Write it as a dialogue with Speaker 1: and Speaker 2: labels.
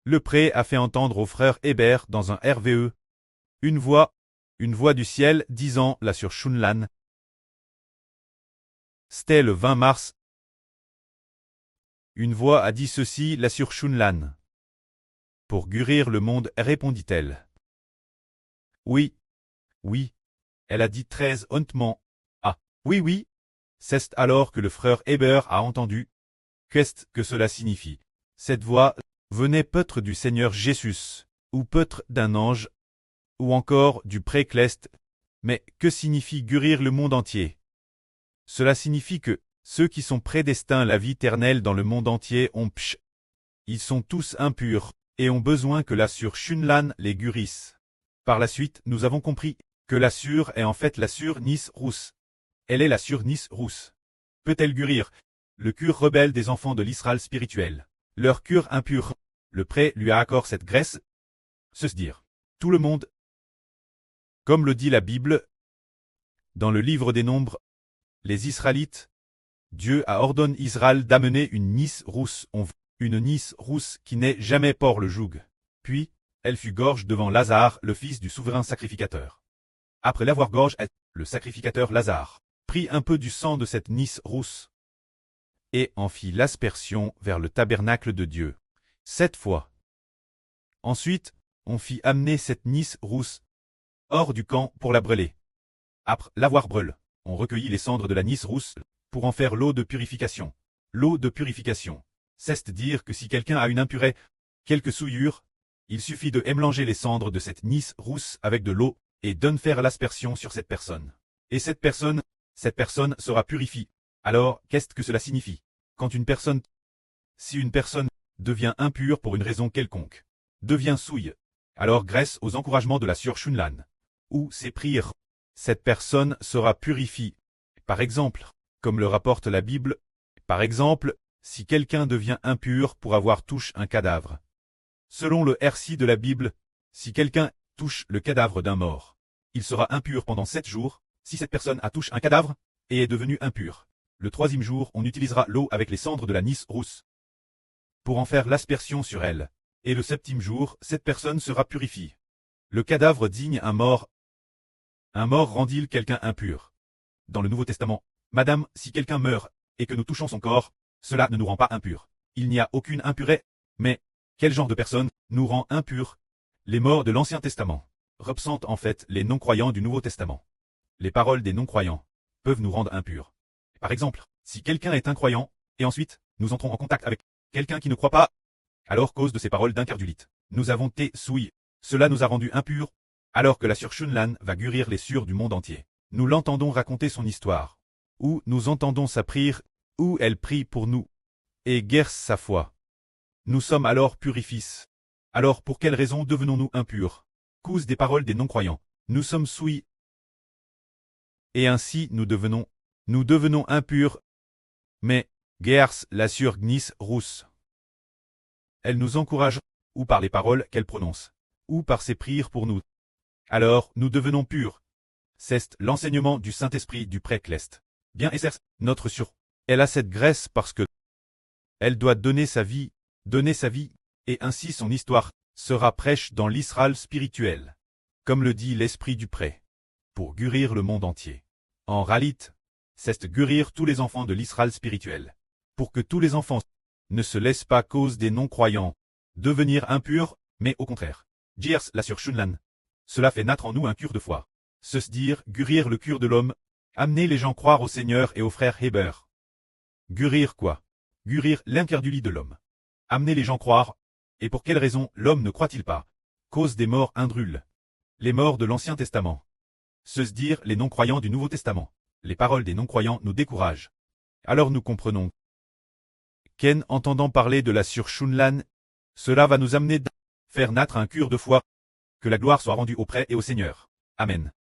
Speaker 1: Le pré a fait entendre au frère Hébert dans un RVE une voix du ciel disant là sur Shunlan. C'était le 20 mars. Une voix a dit ceci là sur Shunlan. Pour guérir le monde, répondit-elle. Oui, oui, elle a dit très honnêtement. Ah, oui, oui. C'est alors que le frère Hébert a entendu. Qu'est-ce que cela signifie? Cette voix venait peut-être du Seigneur Jésus, ou peut-être d'un ange, ou encore du pré-cleste. Mais que signifie guérir le monde entier? Cela signifie que ceux qui sont prédestinés à la vie éternelle dans le monde entier ont psh. Ils sont tous impurs, et ont besoin que l'Assur Shunlan les guérisse. Par la suite, nous avons compris que l'Assur est en fait l'Assur Nis Rousse. Elle est l'Assur Nis Rousse. Peut-elle guérir le cœur rebelle des enfants de l'Israël spirituel? Leur cœur impur. Le pré lui a accordé cette graisse. Se dire. Tout le monde. Comme le dit la Bible, dans le livre des Nombres, les Israélites, Dieu a ordonné Israël d'amener une Nis rousse, une Nis rousse qui n'est jamais port le joug. Puis, elle fut gorge devant Lazare, le fils du souverain sacrificateur. Après l'avoir gorge, le sacrificateur Lazare prit un peu du sang de cette Nis rousse et en fit l'aspersion vers le tabernacle de Dieu. 7 fois. Ensuite, on fit amener cette Nis rousse hors du camp pour la brûler. Après l'avoir brûlée, on recueillit les cendres de la Nis rousse pour en faire l'eau de purification. L'eau de purification, c'est-à-dire que si quelqu'un a une impurité, quelque souillure, il suffit de mélanger les cendres de cette Nis rousse avec de l'eau et d'en faire l'aspersion sur cette personne. Et cette personne sera purifiée. Alors, qu'est-ce que cela signifie? Si une personne devient impure pour une raison quelconque, devient souille, alors grâce aux encouragements de la Sœur Shunlan, ou ses prières, cette personne sera purifiée. Par exemple, comme le rapporte la Bible, par exemple, si quelqu'un devient impur pour avoir touché un cadavre. Selon le RC de la Bible, si quelqu'un touche le cadavre d'un mort, il sera impur pendant 7 jours, si cette personne a touché un cadavre et est devenue impure. Le 3e jour, on utilisera l'eau avec les cendres de la Nis rousse pour en faire l'aspersion sur elle. Et le 7e jour, cette personne sera purifiée. Le cadavre digne un mort rend-il quelqu'un impur? Dans le Nouveau Testament, Madame, si quelqu'un meurt et que nous touchons son corps, cela ne nous rend pas impurs. Il n'y a aucune impureté. Mais quel genre de personne nous rend impurs? Les morts de l'Ancien Testament représentent en fait les non-croyants du Nouveau Testament. Les paroles des non-croyants peuvent nous rendre impurs. Par exemple, si quelqu'un est incroyant, et ensuite, nous entrons en contact avec quelqu'un qui ne croit pas, alors cause de ces paroles d'incrédulité, nous avons été souillés. Cela nous a rendus impurs, alors que la Sœur Shunlan va guérir les sûrs du monde entier. Nous l'entendons raconter son histoire, ou nous entendons sa prière, où elle prie pour nous, et guerre sa foi. Nous sommes alors purifiés. Alors pour quelle raison devenons-nous impurs? Cause des paroles des non-croyants. Nous sommes souillés. Et ainsi nous devenons impurs. Mais, guerre la Sœur Nis Rousse. Elle nous encourage, ou par les paroles qu'elle prononce, ou par ses prières pour nous. Alors, nous devenons purs. C'est l'enseignement du Saint-Esprit du pré-cleste. Bien exerce notre sur. Elle a cette grâce parce que elle doit donner sa vie, et ainsi son histoire sera prêche dans l'Israël spirituel. Comme le dit l'Esprit du pré. Pour guérir le monde entier. En réalité, c'est guérir tous les enfants de l'Israël spirituel. Pour que tous les enfants ne se laissent pas cause des non-croyants devenir impurs, mais au contraire. Diers la Sœur Shunlan. Cela fait naître en nous un cœur de foi. Se dire, guérir le cœur de l'homme, amener les gens croire au Seigneur et au frère Hébert. Guérir quoi? Guérir l'incrédulité de l'homme. Amener les gens croire. Et pour quelle raison l'homme ne croit-il pas? Cause des morts indrules. Les morts de l'Ancien Testament. Se dire les non-croyants du Nouveau Testament. Les paroles des non-croyants nous découragent. Alors nous comprenons qu'en entendant parler de la Sœur Shunlan, cela va nous amener à faire naître un cœur de foi. Que la gloire soit rendue au pré et au Seigneur. Amen.